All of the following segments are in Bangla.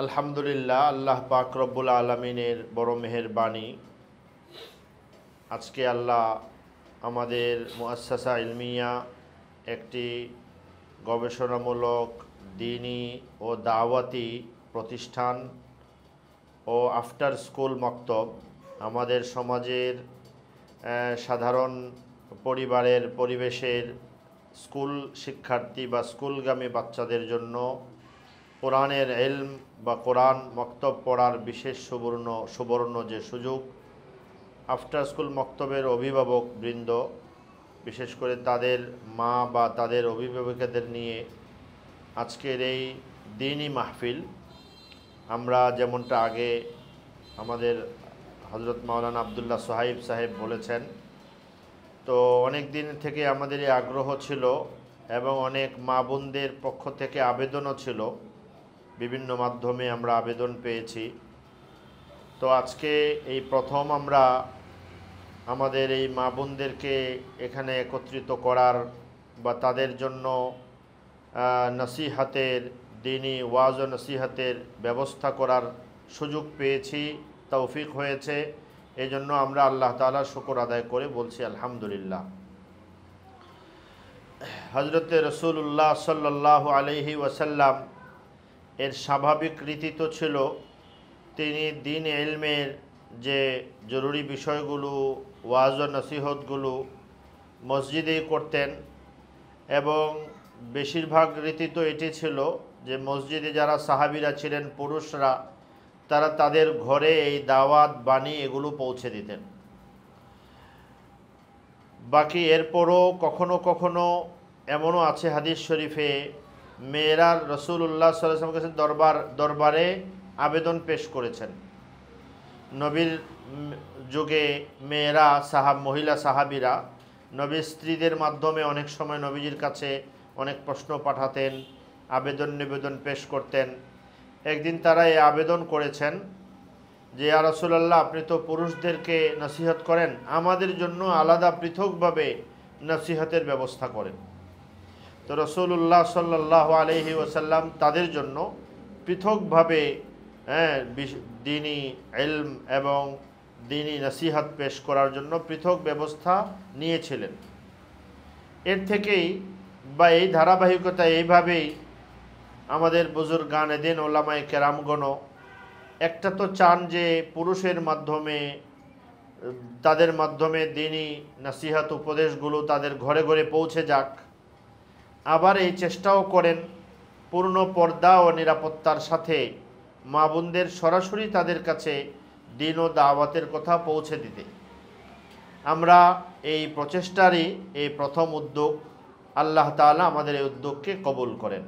আলহামদুলিল্লাহ, আল্লাহ পাক রব্বুল আলমিনের বড় মেহেরবানি। আজকে আল্লাহ আমাদের মুআসসাসা ইলমিয়া একটি গবেষণামূলক দ্বীনি ও দাওয়াতি প্রতিষ্ঠান ও আফটার স্কুল মক্তব আমাদের সমাজের সাধারণ পরিবারের পরিবেশের স্কুল শিক্ষার্থী বা স্কুলগামী বাচ্চাদের জন্য কোরআনের ইলম বা কোরআন মক্তব পড়ার বিশেষ সুবর্ণ যে সুযোগ, আফটার স্কুল মক্তবের অভিভাবক বৃন্দ, বিশেষ করে তাদের মা বা তাদের অভিভাবকদের নিয়ে আজকের এই দ্বীনি মাহফিল। আমরা যেমনটা আগে আমাদের হযরত মাওলানা আব্দুল্লাহ সোহাইব সাহেব বলেছেন, তো অনেক দিন থেকে আমাদের এই আগ্রহ ছিল এবং অনেক মা বোনদের পক্ষ থেকে আবেদনও ছিল, বিভিন্ন মাধ্যমে আমরা আবেদন পেয়েছি। তো আজকে এই প্রথম আমরা আমাদের এই মা বোনদেরকে এখানে একত্রিত করার বা তাদের জন্য নসিহাতের, দ্বীনি ওয়াজ ও নসিহাতের ব্যবস্থা করার সুযোগ পেয়েছি, তৌফিক হয়েছে। এই জন্য আমরা আল্লাহ তাআলার শুকর আদায় করে বলছি আলহামদুলিল্লাহ। হযরতে রাসূলুল্লাহ সাল্লাল্লাহু আলাইহি ওয়াসাল্লাম এর স্বাভাবিক রীতি তো ছিল, তিনি দ্বীন ইলমের যে জরুরি বিষয়গুলো, ওয়াজ ও নসিহতগুলো মসজিদেই করতেন। এবং বেশিরভাগ রীতি তো এটি ছিল যে মসজিদে যারা সাহাবীরা ছিলেন পুরুষরা, তারা তাদের ঘরে এই দাওয়াত বাণী এগুলো পৌঁছে দিতেন। বাকি এরপরও কখনো কখনো এমনও আছে হাদিস শরীফে, মেয়েরা রাসূলুল্লাহ সাল্লাল্লাহু আলাইহি ওয়াসাল্লামের কাছে দরবারে আবেদন পেশ করেছেন। নবীর যুগে মেয়েরা মহিলা সাহাবীরা নবীর স্ত্রীদের মাধ্যমে অনেক সময় নবীজির কাছে অনেক প্রশ্ন পাঠাতেন, নিবেদন পেশ করতেন। একদিন তারা এই আবেদন করেছেন যে ইয়া রাসূলুল্লাহ, আপনি তো পুরুষদেরকে নসিহত করেন, আমাদের জন্য আলাদা পৃথকভাবে নসিহতের ব্যবস্থা করেন। তো রাসূলুল্লাহ সাল্লাল্লাহু আলাইহি ওয়াসাল্লাম তাদের জন্য পৃথকভাবে দ্বীনি ইলম এবং দ্বীনি নসিহত পেশ করার জন্য পৃথক ব্যবস্থা নিয়েছিলেন। এর থেকেই বা এই ধারাবাহিকতা এইভাবেই আমাদের বুজুর্গানে দিন ওলামায়ে কেরামগণ একটা তো চান যে পুরুষের মাধ্যমে, তাদের মাধ্যমে দ্বীনি নসিহত উপদেশগুলো তাদের ঘরে ঘরে পৌঁছে যাক। আবার এই চেষ্টাও করেন পূর্ণ পর্দা ও নিরাপত্তার সাথে মা বোনদের সরাসরি তাদের কাছে দ্বীন ও দাওয়াতের কথা পৌঁছে দিতে। আমরা এই প্রচেষ্টারই এই প্রথম উদ্যোগ। আল্লাহ তাআলা আমাদের এই উদ্যোগকে কবুল করেন।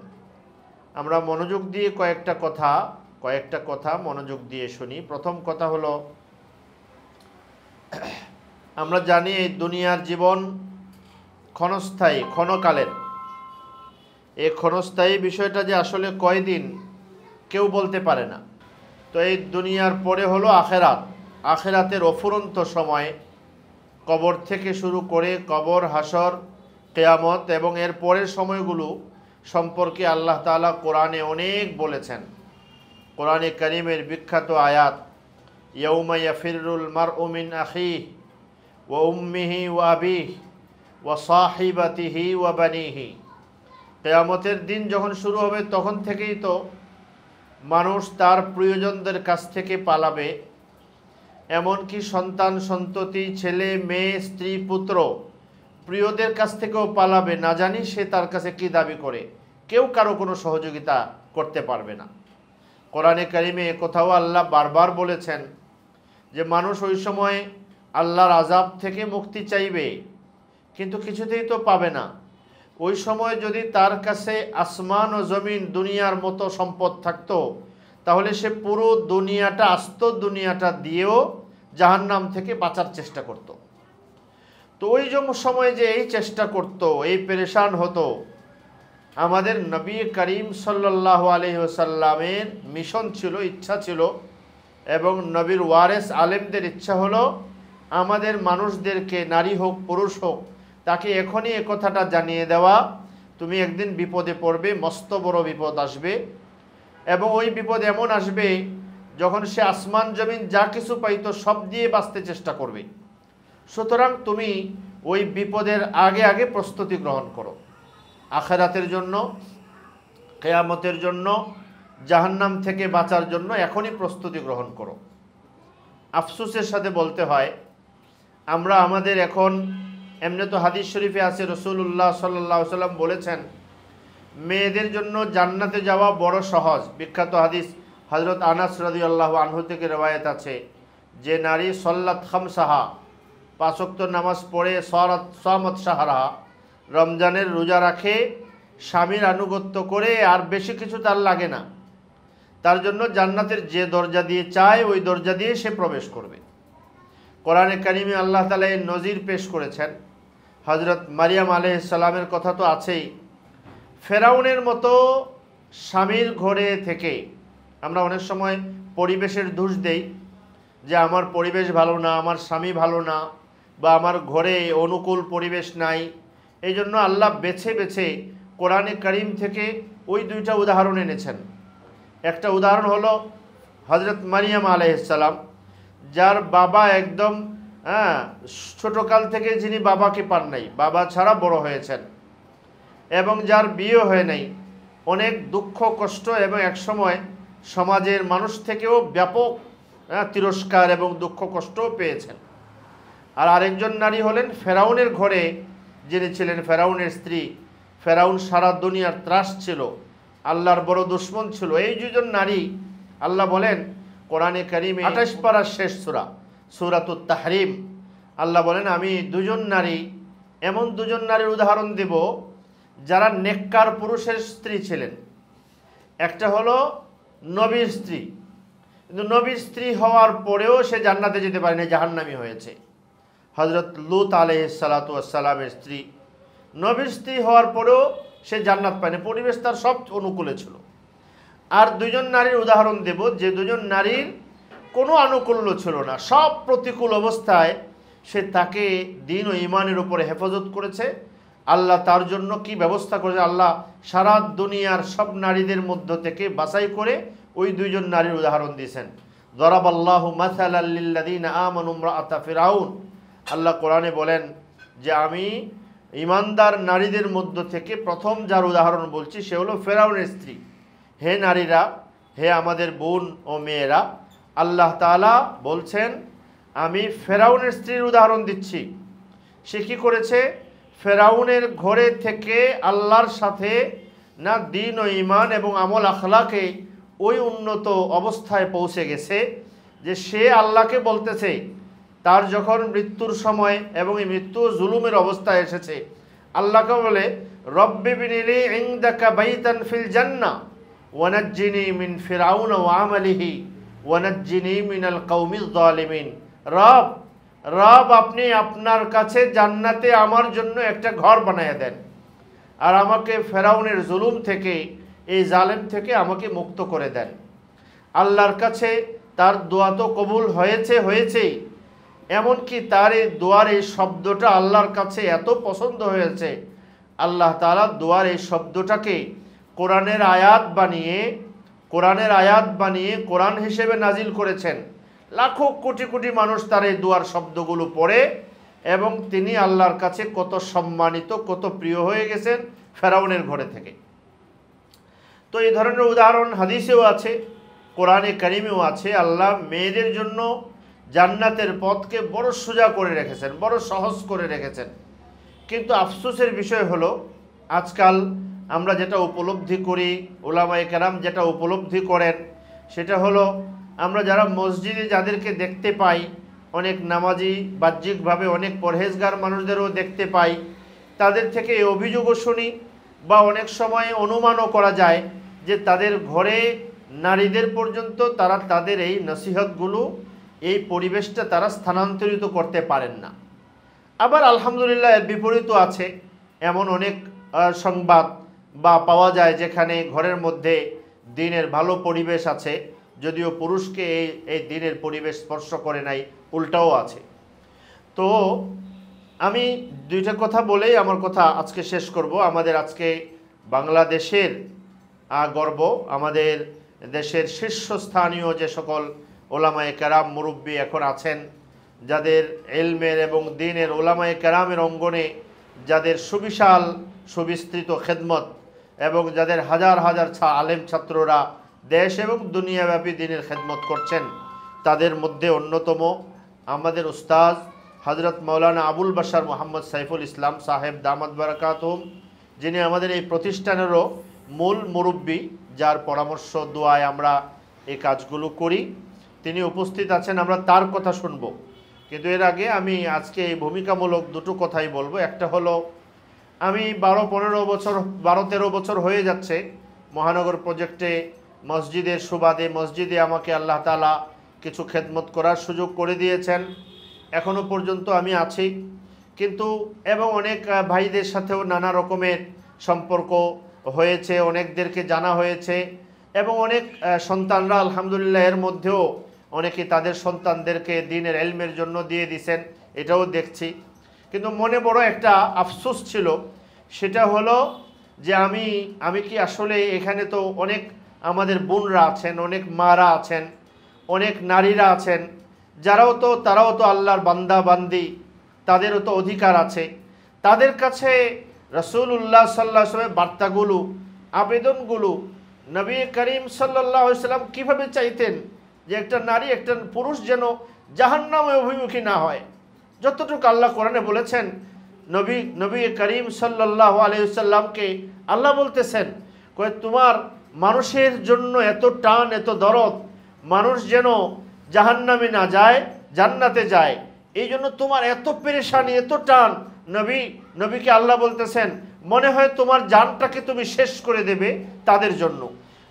আমরা মনোযোগ দিয়ে কয়েকটা কথা মনোযোগ দিয়ে শুনি। প্রথম কথা হলো, আমরা জানি এই দুনিয়ার জীবন ক্ষণস্থায়ী, ক্ষণকালের। এই ক্ষণস্থায়ী বিষয়টা যে আসলে কয়দিন কেউ বলতে পারে না। তো এই দুনিয়ার পরে হলো আখেরাত। আখেরাতের অফুরন্ত সময়, কবর থেকে শুরু করে কবর, হাসর, কিয়ামত এবং এর পরের সময়গুলো সম্পর্কে আল্লাহ তাআলা কোরআনে অনেক বলেছেন। কোরআনে কারীমের বিখ্যাত আয়াত, ইয়াউমা ইয়াফিরুল মারউ মিন আখিহি ওয়া উম্মিহি ওয়া আবিহি ওয়া সাহিবাতিহি ওয়া বানিহি। কিয়ামতের দিন যখন শুরু হবে তখন থেকেই তো মানুষ তার প্রিয়জনদের কাছ থেকে পালাবে, এমনকি সন্তান সন্ততি, ছেলে মেয়ে, স্ত্রী পুত্র, প্রিয়দের কাছ থেকেও পালাবে। না জানি সে তার কাছে কি দাবি করে, কেউ কারো কোনো সহযোগিতা করতে পারবে না। কোরআনে কারিমে কোথাও আল্লাহ বারবার বলেছেন যে মানুষ ওই সময় আল্লাহর আযাব থেকে মুক্তি চাইবে, কিন্তু কিছুতেই তো পাবে না। ওই সময় যদি তার কাছে আসমান ও জমিন দুনিয়ার মতো সম্পদ থাকতো, তাহলে সে পুরো দুনিয়াটা, আস্ত দুনিয়াটা দিয়েও জাহান্নাম থেকে বাঁচার চেষ্টা করত। তো ওই সময় যে এই চেষ্টা করত, এই পেরেশান হতো, আমাদের নবী করিম সাল্লাল্লাহু আলাইহি ওয়াসাল্লামের মিশন ছিল, ইচ্ছা ছিল, এবং নবীর ওয়ারেস আলেমদের ইচ্ছা হলো আমাদের মানুষদেরকে, নারী হোক পুরুষ হোক, তাকে এখনই এ কথাটা জানিয়ে দেওয়া, তুমি একদিন বিপদে পড়বে, মস্ত বড় বিপদ আসবে এবং ওই বিপদ এমন আসবে যখন সে আসমান জমিন যা কিছু পাইতো সব দিয়ে বাঁচতে চেষ্টা করবে। সুতরাং তুমি ওই বিপদের আগে আগে প্রস্তুতি গ্রহণ করো, আখিরাতের জন্য, কিয়ামতের জন্য, জাহান্নাম থেকে বাঁচার জন্য এখনই প্রস্তুতি গ্রহণ করো। আফসোসের সাথে বলতে হয়, আমরা আমাদের এখন, এমনি তো হাদিস শরীফে আছে রাসূলুল্লাহ সাল্লাল্লাহু আলাইহি সাল্লাম বলেছেন মেয়েদের জন্য জান্নাতে যাওয়া বড় সহজ। বিখ্যাত হাদিস হযরত আনাস রাদিয়াল্লাহু আনহু থেকে রওয়ায়াত আছে যে নারী সল্লাত খামসাহা, 5 ওয়াক্ত নামাজ পড়ে, সামাত শাহরা, রমজানের রোজা রাখে, স্বামীর আনুগত্য করে, আর বেশি কিছু তার লাগে না, তার জন্য জান্নাতের যে দরজা দিয়ে চায় ওই দরজা দিয়ে সে প্রবেশ করবে। কোরআনে কারিমে আল্লাহ তাআলা এর নজির পেশ করেছেন। হযরত মারিয়াম আলাইহিস সালামের কথা তো আছেই। ফেরাউনের মতো স্বামীর ঘরে থেকে, আমরা অনেক সময় পরিবেশের দোষ দেই যে আমার পরিবেশ ভালো না, আমার স্বামী ভালো না, বা আমার ঘরে অনুকূল পরিবেশ নাই। এই জন্য আল্লাহ বেছে বেছে কোরআনে কারিম থেকে ওই 2টা উদাহরণ এনেছেন। একটা উদাহরণ হলো হযরত মারিয়াম আলাইহিস সালাম, যার বাবা একদম ছোটকাল থেকে যিনি বাবাকে পান নাই, বাবা ছাড়া বড় হয়েছেন, এবং যার বিয়ে হয় নাই, অনেক দুঃখ কষ্ট এবং একসময় সমাজের মানুষ থেকেও ব্যাপক তিরস্কার এবং দুঃখ কষ্টও পেয়েছেন। আর আরেকজন নারী হলেন ফেরাউনের ঘরে যিনি ছিলেন, ফেরাউনের স্ত্রী। ফেরাউন সারা দুনিয়ার ত্রাস ছিল, আল্লাহর বড় দুশমন ছিল। এই 2জন নারী আল্লাহ বলেন কোরআনে কারিমে 28 পারার শেষ সূরা, সূরাতুত তাহরিম, আল্লাহ বলেন আমি 2জন নারী, এমন 2জন নারীর উদাহরণ দেব যারা নেককার পুরুষের স্ত্রী ছিলেন। একটা হলো নবীর স্ত্রী, কিন্তু নবীর স্ত্রী হওয়ার পরেও সে জান্নাতে যেতে পারেনি, জাহান্নামী হয়েছে। হযরত লূত আলাইহিস সালাতু ওয়াস সালামের স্ত্রী, নবীর স্ত্রী হওয়ার পরেও সে জান্নাত পায়নি, পরিবেশ তার সব অনুকূলে ছিল। আর 2জন নারীর উদাহরণ দেব যে 2জন নারীর কোনো আনুকূল্য ছিল না, সব প্রতিকূল অবস্থায় সে তাকে দ্বীন ও ঈমানের উপরে হেফাজত করেছে। আল্লাহ তার জন্য কি ব্যবস্থা করেছে, আল্লাহ সারা দুনিয়ার সব নারীদের মধ্য থেকে বাছাই করে ওই 2জন নারীর উদাহরণ দিয়েছেন। দরাবাল্লাহু মাসালাল লিল্লাযিনা আমানু ইমরাআতা ফিরাউন, আল্লাহ কোরআনে বলেন যে আমি ঈমানদার নারীদের মধ্য থেকে প্রথম যার উদাহরণ বলছি সে হলো ফেরাউনের স্ত্রী। হে নারীরা, হে আমাদের বোন ও মেয়েরা, আল্লাহ তাআলা বলছেন আমি ফেরাউনের স্ত্রীর উদাহরণ দিচ্ছি। সে কি করেছে, ফেরাউনের ঘরে থেকে আল্লাহর সাথে না দ্বীন ও ঈমান এবং আমল আখলাকে ওই উন্নত অবস্থায় পৌঁছে গেছে যে সে আল্লাহকে বলতেছে, তার যখন মৃত্যুর সময় এবং এই মৃত্যু জুলুমের অবস্থায় এসেছে, আল্লাহকে বলে রব্বি বিনিলি ইনদাকা বাইতান ফিল জান্নাহ ওয়ানাজ্জিনি মিন ফিরাউন ওয়া আমালিহি ওয়ানাজ্জিনি মিনাল কওমিজ যালিমিন। রব, রব আপনি আপনার কাছে জান্নাতে আমার জন্য একটা ঘর বানায়া দেন, আর আমাকে ফেরাউনের জুলুম থেকে, এই জালেম থেকে আমাকে মুক্ত করে দেন। আল্লাহর কাছে তার দোয়া তো কবুল হয়েছেই, এমনকি তার এই দোয়ার এই শব্দটা আল্লাহর কাছে এত পছন্দ হয়েছে, আল্লাহ তাআলা দোয়ার এই শব্দটাকে কোরআনের আয়াত বানিয়ে কোরআন হিসেবে নাজিল করেছেন। লাখো কোটি কোটি মানুষ তার এই দোয়ার শব্দগুলো পড়ে, এবং তিনি আল্লাহর কাছে কত সম্মানিত, কত প্রিয় হয়ে গেছেন ফেরাউনের ঘরে থেকে। তো এই ধরনের উদাহরণ হাদিসেও আছে, কোরআনে কারিমেও আছে। আল্লাহ মেয়েদের জন্য জান্নাতের পথকে বড় সোজা করে রেখেছেন, বড় সহজ করে রেখেছেন। কিন্তু আফসোসের বিষয় হলো আজকাল আমরা যেটা উপলব্ধি করি, ওলামায়ে কেরাম যেটা উপলব্ধি করেন, সেটা হলো আমরা যারা মসজিদে যাদেরকে দেখতে পাই, অনেক নামাজি, বাহ্যিকভাবে অনেক পরহেজগার মানুষদেরও দেখতে পাই, তাদের থেকে এই অভিযোগও শুনি বা অনেক সময় অনুমানও করা যায় যে তাদের ঘরে নারীদের পর্যন্ত তারা তাদের এই নসিহতগুলো, এই পরিবেশটা তারা স্থানান্তরিত করতে পারেন না। আবার আলহামদুলিল্লাহ এর বিপরীতও আছে, এমন অনেক সংবাদ বা পাওয়া যায় যেখানে ঘরের মধ্যে দ্বীনের ভালো পরিবেশ আছে, যদিও পুরুষকে এই দ্বীনের পরিবেশ স্পর্শ করে নাই, উল্টাও আছে। তো আমি 2টা কথা বলেই আমার কথা আজকে শেষ করব। আমাদের আজকে বাংলাদেশের গর্ব, আমাদের দেশের শীর্ষস্থানীয় যে সকল ওলামায়ে কেরাম মুরব্বী এখন আছেন, যাদের ইলমের এবং দ্বীনের ওলামায়ে কেরামের অঙ্গনে যাদের সুবিশাল সুবিস্তৃত খেদমত এবং যাদের হাজার হাজার আলেম ছাত্ররা দেশ এবং দুনিয়াব্যাপী দ্বীনের খেদমত করছেন, তাদের মধ্যে অন্যতম আমাদের উস্তাদ হযরত মাওলানা আবুল বাশার মোহাম্মদ সাইফুল ইসলাম সাহেব দামাত বারাকাতুহুম, যিনি আমাদের এই প্রতিষ্ঠানেরও মূল মুরব্বী, যার পরামর্শ দোয়ায় আমরা এই কাজগুলো করি। তিনি উপস্থিত আছেন, আমরা তার কথা শুনব। কিন্তু এর আগে আমি আজকে এই ভূমিকামূলক দুটো কথাই বলবো। একটা হলো, আমি 12-13 বছর হয়ে যাচ্ছে মহানগর প্রজেক্টে মসজিদের সুবাদে মসজিদে আমাকে আল্লাহ তাআলা কিছু খেদমত করার সুযোগ করে দিয়েছেন। এখনও পর্যন্ত আমি আছি, কিন্তু এবং অনেক ভাইদের সাথেও নানা রকমের সম্পর্ক হয়েছে, অনেকদেরকে জানা হয়েছে এবং অনেক সন্তানরা আলহামদুলিল্লাহ এর মধ্যেও অনেকে তাদের সন্তানদেরকে দ্বীনের ইলমের জন্য দিয়ে দিয়েছেন, এটাও দেখছি। কিন্তু মনে বড় একটা আফসোস ছিল, সেটা হলো যে আমি কি আসলে এখানে তো অনেক আমাদের বোনরা আছেন, অনেক মারা আছেন, অনেক নারীরা আছেন, তারাও তো আল্লাহর বান্দা বান্দি, তাদেরও তো অধিকার আছে। তাদের কাছে রাসূলুল্লাহ সাল্লাল্লাহু আলাইহি ওয়াসাল্লামের বার্তাগুলো, আবেদনগুলো নবী করিম সাল্লাল্লাহু আলাইহি ওয়াসাল্লাম কীভাবে চাইতেন যে একটা নারী একটা পুরুষ যেন জাহান্নামে অভিমুখী না হয়। যতটুকু আল্লাহ কোরআনে বলেছেন, নবী করিম সাল্লাল্লাহু আলাইহি ওয়াসাল্লামকে আল্লাহ বলতেছেন, কয়ে তোমার মানুষের জন্য এত টান, এত দরদ, মানুষ যেন জাহান্নামে না যায়, জান্নাতে যায়, এই জন্য তোমার এত পেরেশানি, এত টান। নবীকে আল্লাহ বলতেছেন, মনে হয় তোমার জানটাকে তুমি শেষ করে দেবে তাদের জন্য।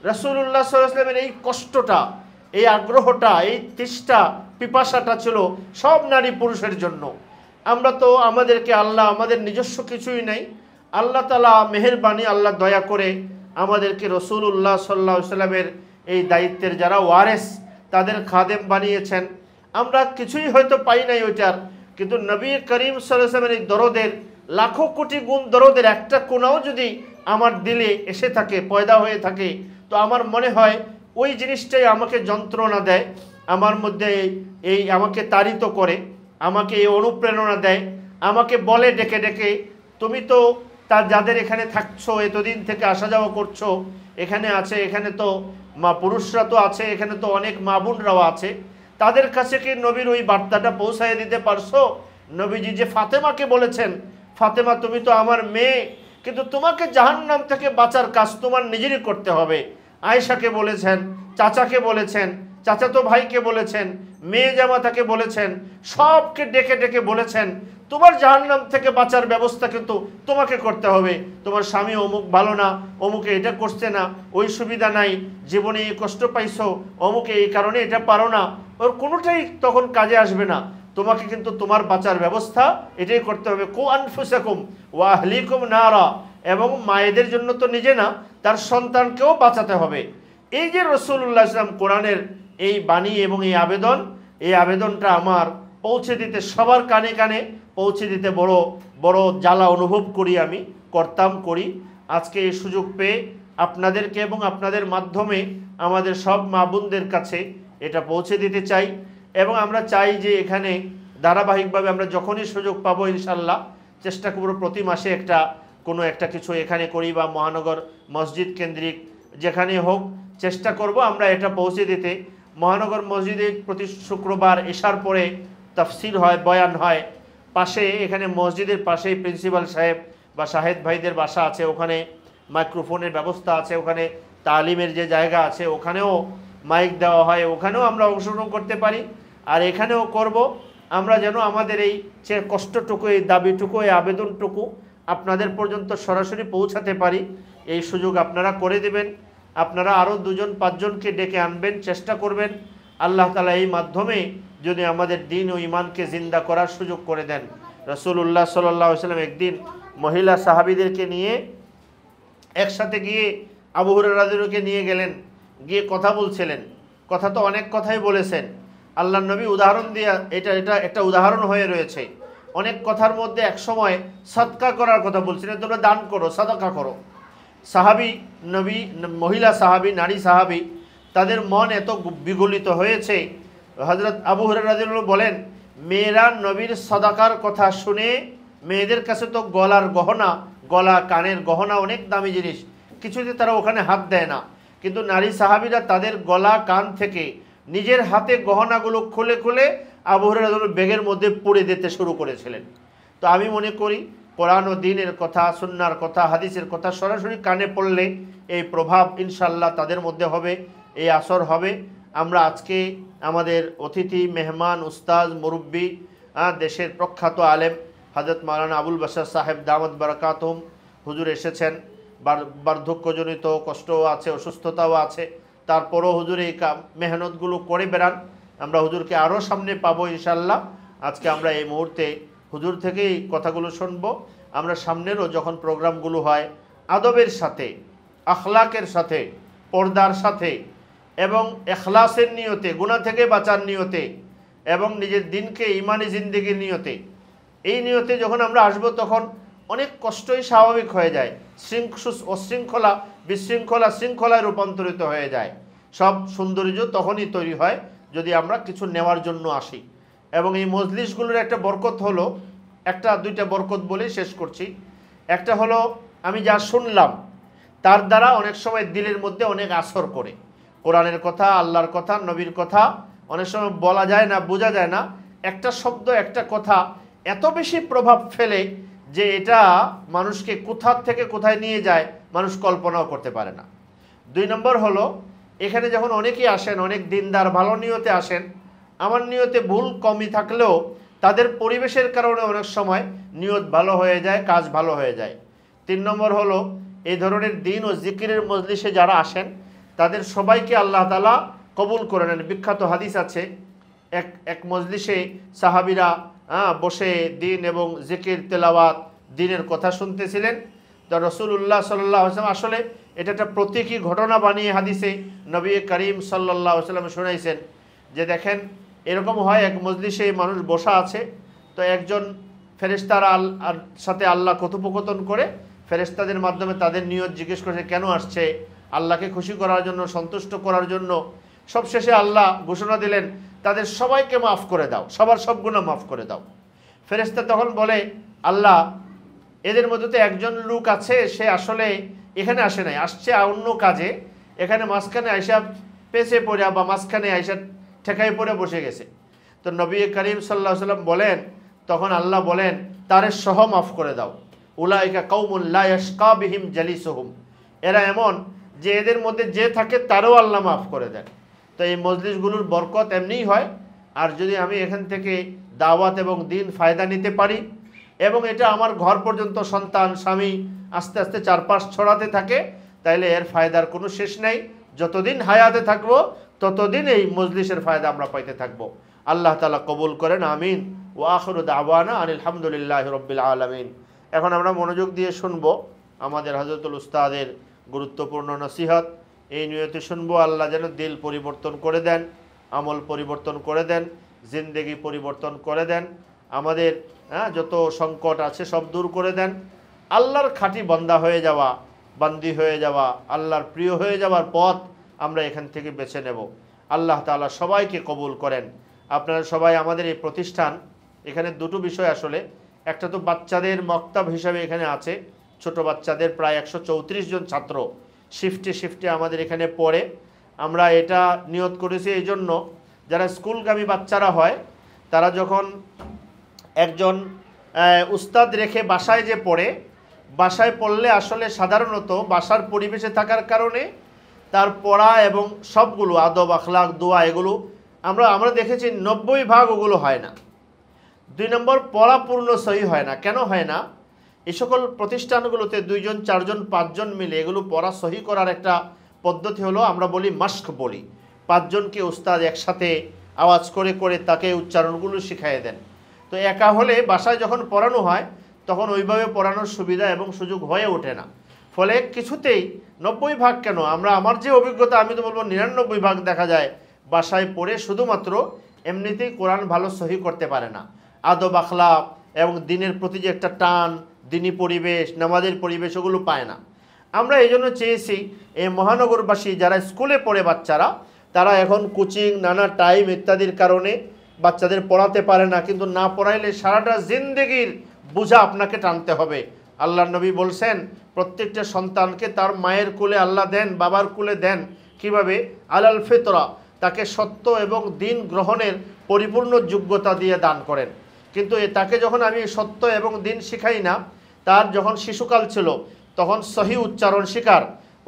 রাসূলুল্লাহ সাল্লাল্লাহু আলাইহি ওয়াসাল্লামের এই কষ্টটা, এই আগ্রহটা, এই তৃষ্ণা পিপাসাটা ছিল সব নারী পুরুষের জন্য। আমরা তো আমাদেরকে আল্লাহ, আমাদের নিজস্ব কিছুই নাই, আল্লাহ তাআলা মেহেরবানি, আল্লাহ দয়া করে আমাদেরকে রাসূলুল্লাহ সাল্লাল্লাহু আলাইহি ওয়াসাল্লামের এই দায়িত্বের যারা ওয়ারেস, তাদের খাদেম বানিয়েছেন। আমরা কিছুই হয়তো পাই নাই ওইটার, কিন্তু নবী করিম সাল্লাল্লাহু আলাইহি ওয়াসাল্লামের এই দরদের লাখো কোটি গুণ দরদের একটা কোণাও যদি আমার দিলে এসে থাকে, পয়দা হয়ে থাকে, তো আমার মনে হয় ওই জিনিসটাই আমাকে যন্ত্রণা দেয়, আমার মধ্যে এই আমাকে তাড়িত করে, আমাকে এই অনুপ্রেরণা দেয়, আমাকে বলে ডেকে ডেকে, তুমি তো যাদের এখানে থাকছো, এতদিন থেকে আসা যাওয়া করছো, এখানে আছে, এখানে তো পুরুষরা তো আছে, এখানে তো অনেক মা বোনরাও আছে, তাদের কাছে কি নবীর ওই বার্তাটা পৌঁছায় দিতে পারছো? নবীজি যে ফাতেমাকে বলেছেন, ফাতেমা তুমি তো আমার মেয়ে, কিন্তু তোমাকে জাহান্নাম থেকে বাঁচার কাজ তোমার নিজেরই করতে হবে। আয়েশাকে বলেছেন, চাচাকে বলেছেন, চাচাতো ভাইকে বলেছেন, মেয়ে জামাতাকে বলেছেন, সবকে ডেকে ডেকে বলেছেন, তোমার জাহান্নাম থেকে বাঁচার ব্যবস্থা কিন্তু তোমাকে করতে হবে। তোমার স্বামী অমুক ভালো না, অমুকে এটা করছে না, ওই সুবিধা নাই, জীবনে এই কষ্ট পাইছো, অমুকে এই কারণে এটা পারো না, ওর কোনোটাই তখন কাজে আসবে না। তোমাকে কিন্তু তোমার বাঁচার ব্যবস্থা এটাই করতে হবে। কু আনফুসাকুম ওয়া আহলিকুম নারা, এবং মায়েদের জন্য তো নিজে না, তার সন্তানকেও বাঁচাতে হবে। এই যে রাসূলুল্লাহ সাল্লাল্লাহু আলাইহি ওয়াসাল্লাম কোরআনের এই বাণী এবং এই আবেদনটা আমার পৌঁছে দিতে, সবার কানে কানে পৌঁছে দিতে বড় বড় জ্বালা অনুভব করি, আমি করি। আজকে এই সুযোগ পেয়ে আপনাদেরকে এবং আপনাদের মাধ্যমে আমাদের সব মা বোনদের কাছে এটা পৌঁছে দিতে চাই। এবং আমরা চাই যে এখানে ধারাবাহিকভাবে আমরা যখনই সুযোগ পাবো ইনশাল্লাহ চেষ্টা করব প্রতি মাসে কোনো একটা কিছু এখানে করি, বা মহানগর মসজিদ কেন্দ্রিক যেখানে হোক চেষ্টা করব আমরা এটা পৌঁছে দিতে। মহানগর মসজিদে প্রতি শুক্রবার এশার পরে তাফসির হয়, বয়ান হয়। পাশে এখানে মসজিদের পাশেই প্রিন্সিপাল সাহেব বা শাহেদ ভাইদের বাসা আছে, ওখানে মাইক্রোফোনের ব্যবস্থা আছে, ওখানে তালিমের যে জায়গা আছে ওখানেও মাইক দেওয়া হয়, ওখানেও আমরা অংশগ্রহণ করতে পারি। আর এখানেও করব, আমরা যেন আমাদের এই যে কষ্টটুকু, এই দাবিটুকু, এই আবেদনটুকু আপনাদের পর্যন্ত সরাসরি পৌঁছাতে পারি, এই সুযোগ আপনারা করে দেবেন। আপনারা আরও 2-5 জনকে ডেকে আনবেন, চেষ্টা করবেন। আল্লাহ তাআলা এই মাধ্যমে যদি আমাদের দ্বীন ও ঈমানকে জিন্দা করার সুযোগ করে দেন। রাসূলুল্লাহ সাল্লাল্লাহু আলাইহি ওয়াসাল্লাম একদিন মহিলা সাহাবীদেরকে নিয়ে একসাথে গিয়ে আবু হুরায়রা রাদিয়াল্লাহু নিয়ে গেলেন, গিয়ে কথা বলছিলেন। কথা তো অনেক কথাই বলেছেন, আল্লাহর নবী উদাহরণ দিয়ে এটা একটা উদাহরণ হয়ে রয়েছে। অনেক কথার মধ্যে এক সময় সদকা করার কথা বলছিলেন, তোমরা দান করো, সাদাকা করো। সাহাবী, নবী, মহিলা সাহাবী, নারী সাহাবী, তাদের মন এত বিগলিত হয়েছে। হযরত আবু হুরায়রা রাদিয়াল্লাহু বলেন, মেয়েরা নবীর সাদাকার কথা শুনে, মেয়েদের কাছে তো গলার গহনা, গলা কানের গহনা অনেক দামি জিনিস, কিছুতে তারা ওখানে হাত দেয় না, কিন্তু নারী সাহাবীরা তাদের গলা কান থেকে নিজের হাতে গহনাগুলো খুলে খুলে আবু হুরায়রা রাদিয়াল্লাহু ব্যাগের মধ্যে পুড়ে দিতে শুরু করেছিলেন। তো আমি মনে করি কোরআন ও দ্বীনের কথা, সুন্নাহর কথা, হাদিসের কথা সরাসরি কানে পড়লে এই প্রভাব ইনশাআল্লাহ তাদের মধ্যে হবে, এই আসর হবে। আমরা আজকে আমাদের অতিথি মেহমান উস্তাজ মুরব্বী, দেশের প্রখ্যাত আলেম হযরত মাওলানা আবুল বাশার সাহেব দামাত বারাকাতুহুম হুজুর এসেছেন। বার্ধক্যজনিত কষ্টও আছে, অসুস্থতাও আছে, তারপরও হুজুর এই মেহনতগুলো করে বেড়ান। আমরা হুজুরকে আরও সামনে পাবো ইনশাআল্লাহ। আজকে আমরা এই মুহূর্তে হুজুর থেকেই কথাগুলো শুনব। আমরা সামনেরও যখন প্রোগ্রামগুলো হয় আদবের সাথে, আখলাকের সাথে, পর্দার সাথে এবং এখলাসের নিয়তে, গুনাহ থেকে বাঁচার নিয়তে এবং নিজের দিনকে ইমানি জিন্দেগির নিয়তে, এই নিয়তে যখন আমরা আসব তখন অনেক কষ্টই স্বাভাবিক হয়ে যায়। অশৃঙ্খলা বিশৃঙ্খলা শৃঙ্খলায় রূপান্তরিত হয়ে যায়। সব সৌন্দর্য তখনই তৈরি হয় যদি আমরা কিছু নেওয়ার জন্য আসি। এবং এই মজলিসগুলোর একটা বরকত হলো, একটা দুইটা বরকত বলে শেষ করছি। একটা হলো আমি যা শুনলাম তার দ্বারা অনেক সময় দিলের মধ্যে অনেক আসর করে। কোরআনের কথা, আল্লাহর কথা, নবীর কথা অনেক সময় বলা যায় না, বোঝা যায় না। একটা শব্দ, একটা কথা এত বেশি প্রভাব ফেলে যে এটা মানুষকে কোথা থেকে কোথায় নিয়ে যায় মানুষ কল্পনাও করতে পারে না। 2 নম্বর হলো, এখানে যখন অনেকেই আসেন, অনেক দিনদার ভালো নিয়তে আসেন, আমার নিয়তে ভুল কমই থাকলেও তাদের পরিবেশের কারণে অনেক সময় নিয়ত ভালো হয়ে যায়, কাজ ভালো হয়ে যায়। 3 নম্বর হলো, এই ধরনের দিন ও জিকিরের মজলিসে যারা আসেন তাদের সবাইকে আল্লাহ তাআলা কবুল করে নেন। বিখ্যাত হাদিস আছে, এক মজলিসে সাহাবীরা বসে দিন এবং জিকির তেলাওয়াত দিনের কথা শুনতেছিলেন। তো রাসূলুল্লাহ সাল্লাল্লাহু আলাইহি ওয়াসাল্লাম, আসলে এটা একটা প্রতীকী ঘটনা বানিয়ে হাদিসে নবী করিম সাল্লাল্লাহু আলাইহি ওয়াসাল্লাম শুনাইছেন যে দেখেন, এরকম হয় এক মজলিসে মানুষ বসা আছে, তো একজন ফেরেশতারা সাথে আল্লাহ কথোপকথন করে, ফেরেশতাদের মাধ্যমে তাদের নিয়ত জিজ্ঞেস করেছে কেন আসছে, আল্লাহকে খুশি করার জন্য, সন্তুষ্ট করার জন্য। সবশেষে আল্লাহ ঘোষণা দিলেন তাদের সবাইকে মাফ করে দাও, সবার সব গুনাহ মাফ করে দাও। ফেরেশতা তখন বলে, আল্লাহ, এদের মধ্যে তো একজন লোক আছে, সে আসলে এখানে আসে নাই, আসছে অন্য কাজে, এখানে মাঝখানে আইসা পেছে পড়ে বা মাঝখানে আইসা ঠেকাই পড়ে বসে গেছে। তো নবী করিম সাল্লাল্লাহু আলাইহি ওয়াসাল্লাম বলেন, তখন আল্লাহ বলেন তারে সহ মাফ করে দাও। উলাইকা কাউমুন লা ইয়াশকা বিহিম জালিসুহুম, এরা এমন যে এদের মধ্যে যে থাকে তারও আল্লাহ মাফ করে দেন। তো এই মজলিসগুলোর বরকত এমনিই হয়। আর যদি আমি এখান থেকে দাওয়াত এবং দিন ফায়দা নিতে পারি এবং এটা আমার ঘর পর্যন্ত সন্তান স্বামী আস্তে আস্তে চারপাশ ছড়াতে থাকে, তাইলে এর ফায়দার কোনো শেষ নেই। যতদিন হায়াতে থাকবো ততদিন এই মজলিসের ফায়দা আমরা পাইতে থাকবো। আল্লাহ তাআলা কবুল করেন, আমিন। ওয়া আখিরু দাওয়ানা আনিল হামদুলিল্লাহি রাব্বিল আলামিন। এখন আমরা মনোযোগ দিয়ে শুনবো আমাদের হযরতুল উস্তাদের গুরুত্বপূর্ণ নসিহত। এই নিয়তে শুনবো আল্লাহ যেন দিল পরিবর্তন করে দেন, আমল পরিবর্তন করে দেন, জিন্দেগি পরিবর্তন করে দেন, আমাদের যত সংকট আছে সব দূর করে দেন। আল্লাহর খাঁটি বান্দা হয়ে যাওয়া, বান্দি হয়ে যাওয়া, আল্লাহর প্রিয় হয়ে যাওয়ার পথ আমরা এখান থেকে বেছে নেব। আল্লাহ তাআলা সবাইকে কবুল করেন। আপনারা সবাই আমাদের এই প্রতিষ্ঠান, এখানে দুটো বিষয় আসলে, একটা তো বাচ্চাদের মক্তব হিসাবে এখানে আছে, ছোট বাচ্চাদের প্রায় 134 জন ছাত্র শিফটে শিফটে আমাদের এখানে পড়ে। আমরা এটা নিয়ত করেছি এই জন্য, যারা স্কুলগামী বাচ্চারা হয় তারা যখন একজন উস্তাদ রেখে বাসায় যে পড়ে, বাসায় পড়লে আসলে সাধারণত বাসার পরিবেশে থাকার কারণে তার পড়া এবং সবগুলো আদব আখলাক দোয়া এগুলো আমরা দেখেছি 90% ওগুলো হয় না। 2 নম্বর, পড়া পূর্ণ সহি হয় না। কেন হয় না? এই সকল প্রতিষ্ঠানগুলোতে 2 জন 4 জন 5 জন মিলে এগুলো পড়া সহি করার একটা পদ্ধতি হলো, আমরা বলি মাস্ক বলি। 5 জনকে উস্তাদ একসাথে আওয়াজ করে করে তাকে উচ্চারণগুলো শিখিয়ে দেন। তো একা হলে বাসায় যখন পড়ানো হয় তখন ওইভাবে পড়ানোর সুবিধা এবং সুযোগ হয়ে ওঠে না। ফলে কিছুতেই 90% কেন, আমার যে অভিজ্ঞতা, আমি তো বলবো 99% দেখা যায় বাসায় পড়ে শুধুমাত্র এমনিতেই কোরআন ভালো সহি করতে পারে না। আদব আখলাক এবং দিনের প্রতি যে একটা টান, দিনী পরিবেশ, নামাজের পরিবেশ ওগুলো পায় না। আমরা এই জন্য চেয়েছি এই মহানগরবাসী যারা স্কুলে পড়ে বাচ্চারা, তারা এখন কোচিং নানা টাইম ইত্যাদির কারণে বাচ্চাদের পড়াতে পারে না, কিন্তু না পড়াইলে সারাটা জিন্দেগির বোঝা আপনাকে টানতে হবে। আল্লাহ নবী বলছেন প্রত্যেকটা সন্তানকে তার মায়ের কোলে আল্লাহ দেন, বাবার কোলে দেন কিভাবে? আলাল ফিতরা, তাকে সত্য এবং দিন গ্রহণের পরিপূর্ণ যোগ্যতা দিয়ে দান করেন। কিন্তু তাকে যখন আমি সত্য এবং দিন শিখাই না, তার যখন শিশুকাল ছিল তখন সহি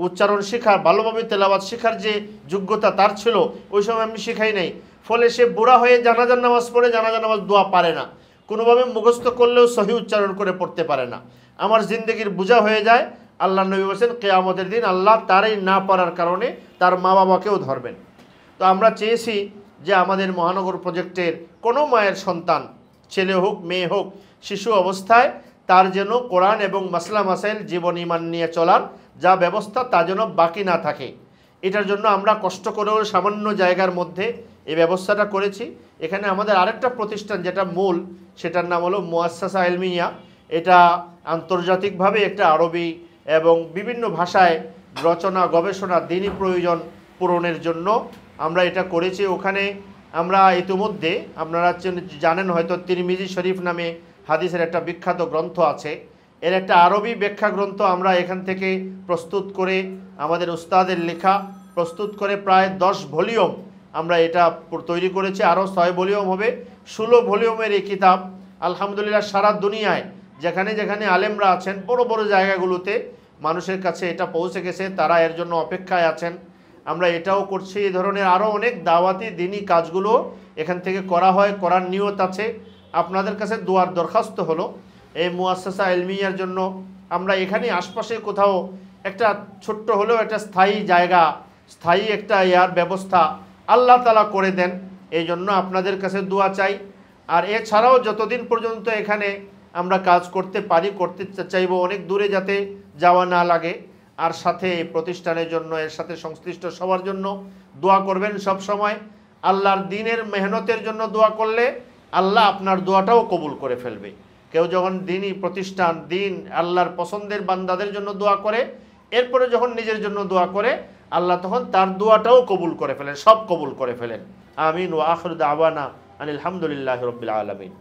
উচ্চারণ শিখার ভালোভাবে তেলাওয়াত শিখার যে যোগ্যতা তার ছিল, ওই সময় আমি শিখাই নাই। ফলে সে বুড়া হয়ে জানাজার নামাজ পড়ে জানাজার নামাজ দোয়া পারে না, কোনোভাবে মুখস্থ করলেও সহি উচ্চারণ করে পড়তে পারে না। আমার জিন্দগির বোঝা হয়ে যায়। আল্লাহ নবী বলেছেন কিয়ামতের দিন আল্লাহ তারই না পারার কারণে তার মা বাবাকেও ধরবেন। তো আমরা চেয়েছি যে আমাদের মহানগর প্রজেক্টের কোনো মায়ের সন্তান, ছেলে হোক মেয়ে হোক, শিশু অবস্থায় তার যেন কোরআন এবং মাসলা মাসাইল জীবন ইমান নিয়ে চলার যা ব্যবস্থা তা যেন বাকি না থাকে। এটার জন্য আমরা কষ্ট করেও সামান্য জায়গার মধ্যে এই ব্যবস্থাটা করেছি। এখানে আমাদের আরেকটা প্রতিষ্ঠান যেটা মূল, সেটার নাম হলো মুআসসাসা ইলমিয়া। এটা আন্তর্জাতিকভাবে একটা আরবি এবং বিভিন্ন ভাষায় রচনা গবেষণা দিনী প্রয়োজন পূরণের জন্য আমরা এটা করেছি। ওখানে আমরা ইতিমধ্যে আপনারা জানেন হয়তো তিরমিজি শরীফ নামে হাদিসের একটা বিখ্যাত গ্রন্থ আছে, এর একটা আরবি ব্যাখ্যা গ্রন্থ আমরা এখান থেকে প্রস্তুত করে আমাদের উস্তাদের লেখা প্রস্তুত করে প্রায় 10 ভলিউম আমরা এটা তৈরি করেছি। আরও 6 ভলিউম হবে। 16 ভলিউমের এই কিতাব আলহামদুলিল্লাহ সারা দুনিয়ায় যেখানে যেখানে আলেমরা আছেন বড় বড় জায়গাগুলোতে মানুষের কাছে এটা পৌঁছে গেছে, তারা এর জন্য অপেক্ষায় আছেন। আমরা এটাও করছি। এই ধরনের আরও অনেক দাওয়াতি দিনী কাজগুলো এখান থেকে করা হয়, করার নিয়ত আছে। আপনাদের কাছে দোয়ার দরখাস্ত হলো এই মুআসসাসা ইলমিয়ার জন্য আমরা এখানে আশপাশে কোথাও একটা ছোট্ট হলেও একটা স্থায়ী জায়গা, স্থায়ী একটা ব্যবস্থা আল্লাহ তাআলা করে দেন। এই জন্য আপনাদের কাছে দোয়া চাই। আর এছাড়াও যতদিন পর্যন্ত এখানে আমরা কাজ করতে পারি করতে চাইব, অনেক দূরে যাতে যাওয়া না লাগে। আর সাথে এই প্রতিষ্ঠানের জন্য, এর সাথে সংশ্লিষ্ট সবার জন্য দোয়া করবেন সব সময়। আল্লাহর দিনের মেহনতের জন্য দোয়া করলে আল্লাহ আপনার দোয়াটাও কবুল করে ফেলবে। কেউ যখন দিনই প্রতিষ্ঠান, দিন আল্লাহর পছন্দের বান্দাদের জন্য দোয়া করে, এরপরে যখন নিজের জন্য দোয়া করে, আল্লাহ তখন তার দোয়াটাও কবুল করে ফেলেন, সব কবুল করে ফেলেন। আমিন ওয়া আখিরু দাওয়ানা আনিল হামদুলিল্লাহি রাব্বিল আলামিন।